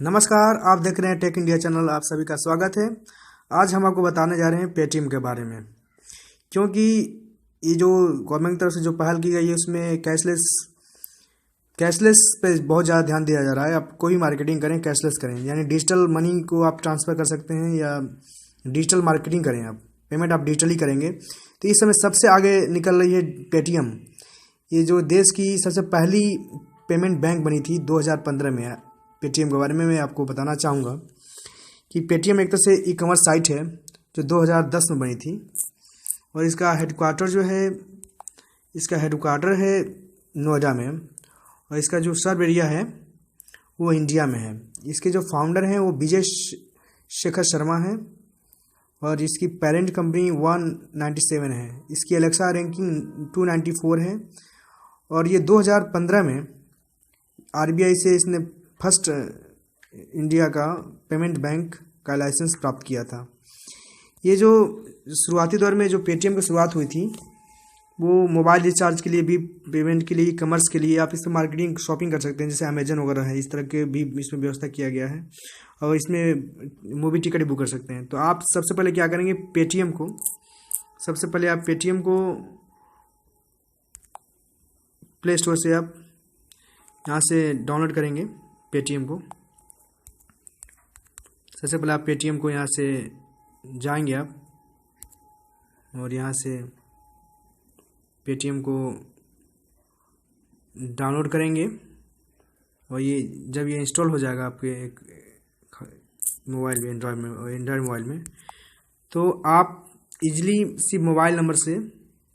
नमस्कार, आप देख रहे हैं टेक इंडिया चैनल। आप सभी का स्वागत है। आज हम आपको बताने जा रहे हैं पेटीएम के बारे में, क्योंकि ये जो गवर्नमेंट की तरफ से जो पहल की गई है उसमें कैशलेस पे बहुत ज़्यादा ध्यान दिया जा रहा है। आप कोई भी मार्केटिंग करें कैशलेस करें, यानी डिजिटल मनी को आप ट्रांसफ़र कर सकते हैं या डिजिटल मार्केटिंग करें, आप पेमेंट आप डिजिटली करेंगे। तो इस समय सबसे आगे निकल रही है पेटीएम। ये जो देश की सबसे पहली पेमेंट बैंक बनी थी 2015 में। पेटीएम के बारे में मैं आपको बताना चाहूँगा कि पेटीएम एक तरह से ई कॉमर्स साइट है जो 2010 में बनी थी, और इसका हेडक्वार्टर है नोएडा में, और इसका जो सब एरिया है वो इंडिया में है। इसके जो फाउंडर हैं वो विजय शेखर शर्मा हैं, और इसकी पेरेंट कंपनी 197 है। इसकी एलेक्सा रैंकिंग 294 है, और ये 2015 में आरबीआई से इसने फर्स्ट इंडिया का पेमेंट बैंक का लाइसेंस प्राप्त किया था। ये जो शुरुआती दौर में जो पेटीएम की शुरुआत हुई थी वो मोबाइल रिचार्ज के लिए भी, पेमेंट के लिए, कॉमर्स के लिए, आप इसमें मार्केटिंग शॉपिंग कर सकते हैं, जैसे अमेजन वगैरह है, इस तरह के भी इसमें व्यवस्था किया गया है। और इसमें मूवी टिकट भी बुक कर सकते हैं। तो आप सबसे पहले क्या करेंगे, सबसे पहले आप पेटीएम को प्ले स्टोर से आप यहाँ से डाउनलोड करेंगे पेटीएम को। सबसे पहले आप पेटीएम को यहाँ से जाएंगे आप, और यहाँ से पेटीएम को डाउनलोड करेंगे, और ये जब ये इंस्टॉल हो जाएगा आपके मोबाइल में, एंड्रॉयड मोबाइल में, तो आप इजीली सिर्फ मोबाइल नंबर से,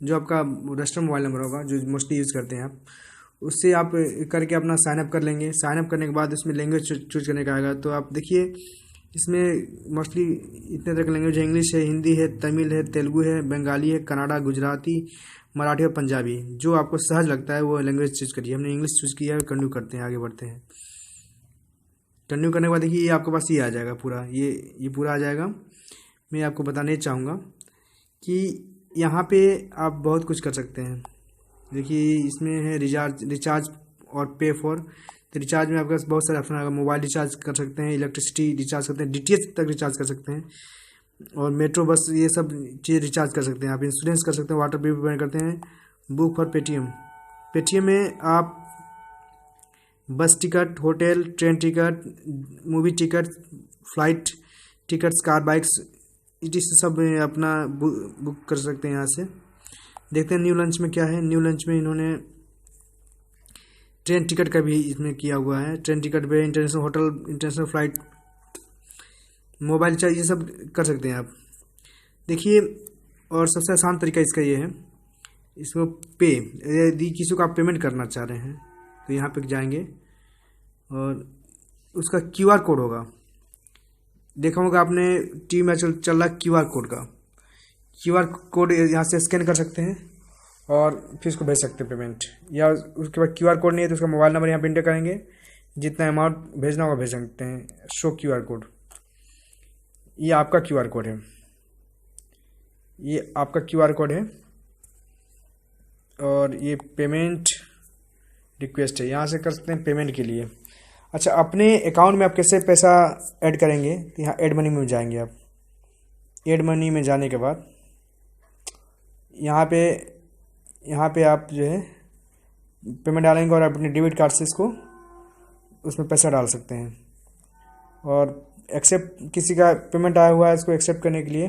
जो आपका रजिस्टर्ड मोबाइल नंबर होगा जो मोस्टली यूज़ करते हैं आप, उससे आप करके अपना साइनअप कर लेंगे। साइनअप करने के बाद इसमें लैंग्वेज चूज करने का आएगा। तो आप देखिए इसमें मोस्टली इतने तरह के लैंग्वेज है, इंग्लिश है, हिंदी है, तमिल है, तेलुगु है, बंगाली है, कन्नड़ा, गुजराती, मराठी और पंजाबी। जो आपको सहज लगता है वो लैंग्वेज चूज करिए। हमने इंग्लिश चूज़ किया है। कंटिन्यू करते हैं, आगे बढ़ते हैं। कंटिन्यू करने के बाद देखिए ये आपके पास ये आ जाएगा पूरा, ये पूरा आ जाएगा। मैं आपको बताने चाहूँगा कि यहाँ पे आप बहुत कुछ कर सकते हैं। देखिए इसमें है रिचार्ज और पे फॉर। तो रिचार्ज में आपके पास बहुत सारे ऑप्शन आएगा। मोबाइल रिचार्ज कर सकते हैं, इलेक्ट्रिसिटी रिचार्ज करते हैं, डीटीएच तक रिचार्ज कर सकते हैं, और मेट्रो बस, ये सब चीज़ रिचार्ज कर सकते हैं। आप इंश्योरेंस कर सकते हैं, वाटर बिल पेमेंट करते हैं। बुक फॉर पेटीएम में आप बस ticket, hotel, train ticket, movie ticket, flight tickets, car, bikes, it सब अपना बुक कर सकते हैं यहाँ से। देखते हैं न्यू लॉन्च में क्या है। न्यू लॉन्च में इन्होंने ट्रेन टिकट का भी इसमें किया हुआ है। ट्रेन टिकट पे international hotel, international flight, mobile recharge, ये सब कर सकते हैं आप। देखिए, और सबसे आसान तरीका इसका ये है, इसको यदि किसी को आप पेमेंट करना चाह रहे हैं तो यहाँ पे जाएंगे, और उसका क्यूआर कोड होगा। देखा होगा आपने टीवी में चल रहा क्यूआर कोड का। क्यूआर कोड यहाँ से स्कैन कर सकते हैं और फिर इसको भेज सकते हैं पेमेंट। या उसके बाद क्यूआर कोड नहीं है तो उसका मोबाइल नंबर यहाँ पे इंटर करेंगे, जितना अमाउंट भेजना होगा भेज सकते हैं। शो क्यूआर कोड, ये आपका क्यूआर कोड है, ये आपका क्यूआर कोड है, और ये पेमेंट रिक्वेस्ट है। यहाँ से कर सकते हैं पेमेंट के लिए। अच्छा, अपने अकाउंट में आप कैसे पैसा ऐड करेंगे, तो यहाँ ऐड मनी में जाएंगे आप। ऐड मनी में जाने के बाद यहाँ पे आप जो है पेमेंट डालेंगे, और अपने डेबिट कार्ड से इसको उसमें पैसा डाल सकते हैं। और एक्सेप्ट, किसी का पेमेंट आया हुआ है इसको एक्सेप्ट करने के लिए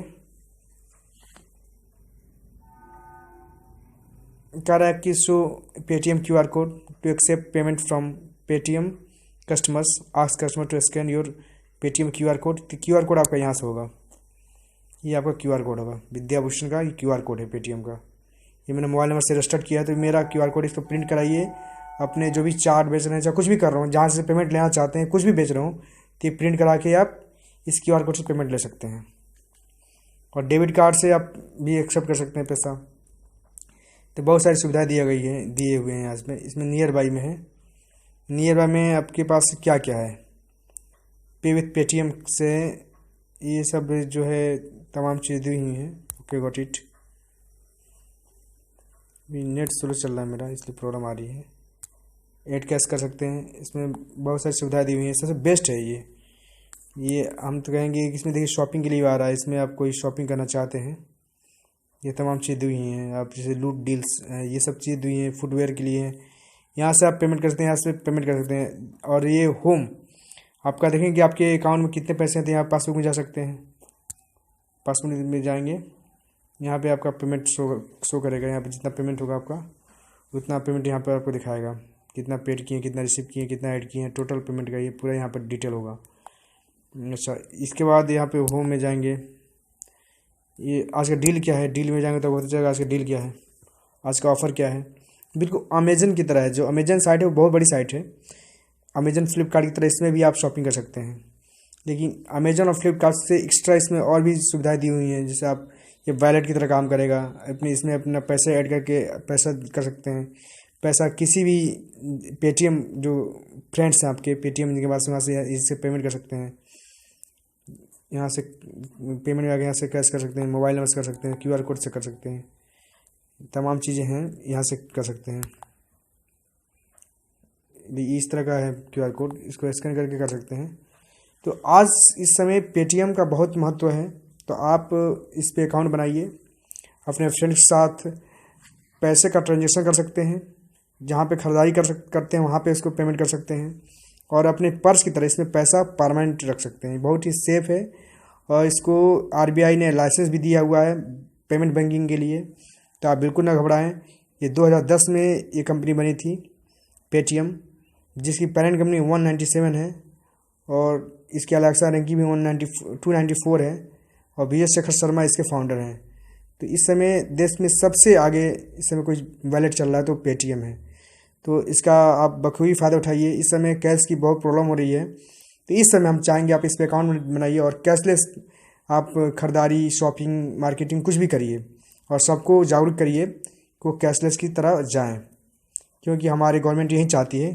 कह रहा है कि show Paytm QR code to accept payment from Paytm customers, ask customer to scan your Paytm QR code. तो क्यूआर कोड आपका यहाँ से होगा, ये आपका क्यूआर कोड होगा। विद्याभूषण का ये क्यूआर कोड है पेटीएम का। ये मैंने मोबाइल नंबर से रजिस्टर्ड किया है, तो मेरा क्यूआर कोड इसको प्रिंट कराइए। अपने जो भी चार्ट बेच रहे हैं, चाहे कुछ भी कर रहा हूँ, जहाँ से पेमेंट लेना चाहते हैं, कुछ भी बेच रहा हूँ, तो ये प्रिंट करा के आप इस क्यूआर कोड से पेमेंट ले सकते हैं। और डेबिट कार्ड से आप भी एक्सेप्ट कर सकते हैं पैसा। तो बहुत सारी सुविधाएँ दिए हुए हैं आज में। इसमें नियर बाई में है। नियर बाई में आपके पास क्या क्या है, पे विथ पेटीएम से ये सब जो है तमाम चीज़ें दी हुई हैं। Okay, got it. Net slow चल रहा है मेरा, इसलिए प्रॉब्लम आ रही है। ऐड कैश कर सकते हैं। इसमें बहुत सारी सुविधाएं दी हुई हैं, सबसे बेस्ट है ये हम तो कहेंगे कि इसमें देखिए शॉपिंग के लिए आ रहा है। इसमें आप कोई शॉपिंग करना चाहते हैं, ये तमाम चीज़ दी हुई हैं। आप जैसे लूट डील्स, ये सब चीज़ दी हुई हैं। फुटवेयर के लिए यहाँ से आप पेमेंट कर सकते हैं, यहाँ से पेमेंट कर सकते हैं। और ये होम आपका देखेंगे कि आपके अकाउंट में कितने पैसे हैं, तो यहाँ पासबुक में जा सकते हैं। पासबुक में जाएंगे, यहाँ पे आपका पेमेंट शो करेगा। यहाँ पे जितना पेमेंट होगा आपका उतना पेमेंट यहाँ पर आपको दिखाएगा, कितना पेड किए, कितना रिसीव किए, कितना ऐड किए हैं, टोटल पेमेंट का ये पूरा यहाँ पर डिटेल होगा। अच्छा, इसके बाद यहाँ पे होम में जाएंगे। ये आज का डील क्या है, डील में जाएंगे तो पता चलेगा आज का डील क्या है, आज का ऑफ़र क्या है। बिल्कुल अमेजन की तरह है। जो अमेजन साइट है वो बहुत बड़ी साइट है। अमेजन फ्लिपकार्ट की तरह इसमें भी आप शॉपिंग कर सकते हैं, लेकिन अमेजन और फ्लिपकार्ट से एक्स्ट्रा इसमें और भी सुविधाएं दी हुई हैं। जैसे आप ये वॉलेट की तरह काम करेगा। इसमें अपना पैसे ऐड करके पैसा कर सकते हैं। पैसा किसी भी पेटीएम, जो फ्रेंड्स हैं आपके पेटीएम के पास, वहाँ से इससे पेमेंट कर सकते हैं। यहाँ से पेमेंट आगे यहाँ से कैश कर सकते हैं, मोबाइल नंबर से कर सकते हैं, QR कोड से कर सकते हैं। तमाम चीज़ें हैं, यहाँ से कर सकते हैं। इस तरह का है QR कोड, इसको स्कैन करके कर सकते हैं। तो आज इस समय पेटीएम का बहुत महत्व है। तो आप इस पे अकाउंट बनाइए, अपने फ्रेंड्स के साथ पैसे का ट्रांजेक्शन कर सकते हैं। जहाँ पे खरीदारी करते हैं वहाँ पे इसको पेमेंट कर सकते हैं। और अपने पर्स की तरह इसमें पैसा परमानेंट रख सकते हैं। बहुत ही सेफ़ है और इसको RBI ने लाइसेंस भी दिया हुआ है पेमेंट बैंकिंग के लिए। तो आप बिल्कुल ना घबराएं। ये 2010 में ये कंपनी बनी थी पेटीएम, जिसकी पेरेंट कंपनी 197 है और इसकी अलेक्सा रैंकिंग भी 294 है और विजय शेखर शर्मा इसके फाउंडर हैं। तो इस समय देश में सबसे आगे इस समय कोई वॉलेट चल रहा है तो पेटीएम है। तो इसका आप बखूबी फ़ायदा उठाइए। इस समय कैश की बहुत प्रॉब्लम हो रही है, तो इस समय हम चाहेंगे आप इस पर अकाउंट बनाइए और कैशलेस आप खरीदारी, शॉपिंग, मार्केटिंग कुछ भी करिए और सबको जागरूक करिए कि वो कैशलेस की तरह जाएं, क्योंकि हमारी गवर्नमेंट यही चाहती है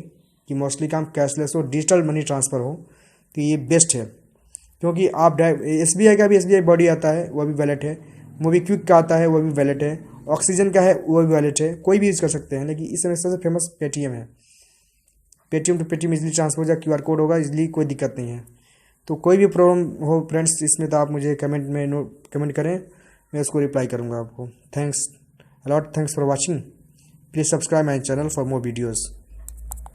कि मोस्टली काम कैशलेस हो, डिजिटल मनी ट्रांसफ़र हो। तो ये बेस्ट है, क्योंकि आप SBI का भी SBI बॉडी आता है, वो भी वैलेट है। मोबीक्विक का आता है, वो भी वैलेट है। ऑक्सीजन का है, वो भी वैलेट है। कोई भी यूज़ कर सकते हैं, लेकिन इस समय सबसे फेमस पेटीएम है। Paytm to Paytm easily transfer हो जाए, QR कोड होगा इजली, कोई दिक्कत नहीं है। तो कोई भी प्रॉब्लम हो फ्रेंड्स इसमें, तो आप मुझे कमेंट करें, मैं उसको रिप्लाई करूँगा आपको। Thanks a lot, thanks for watching. Please subscribe my channel for more videos.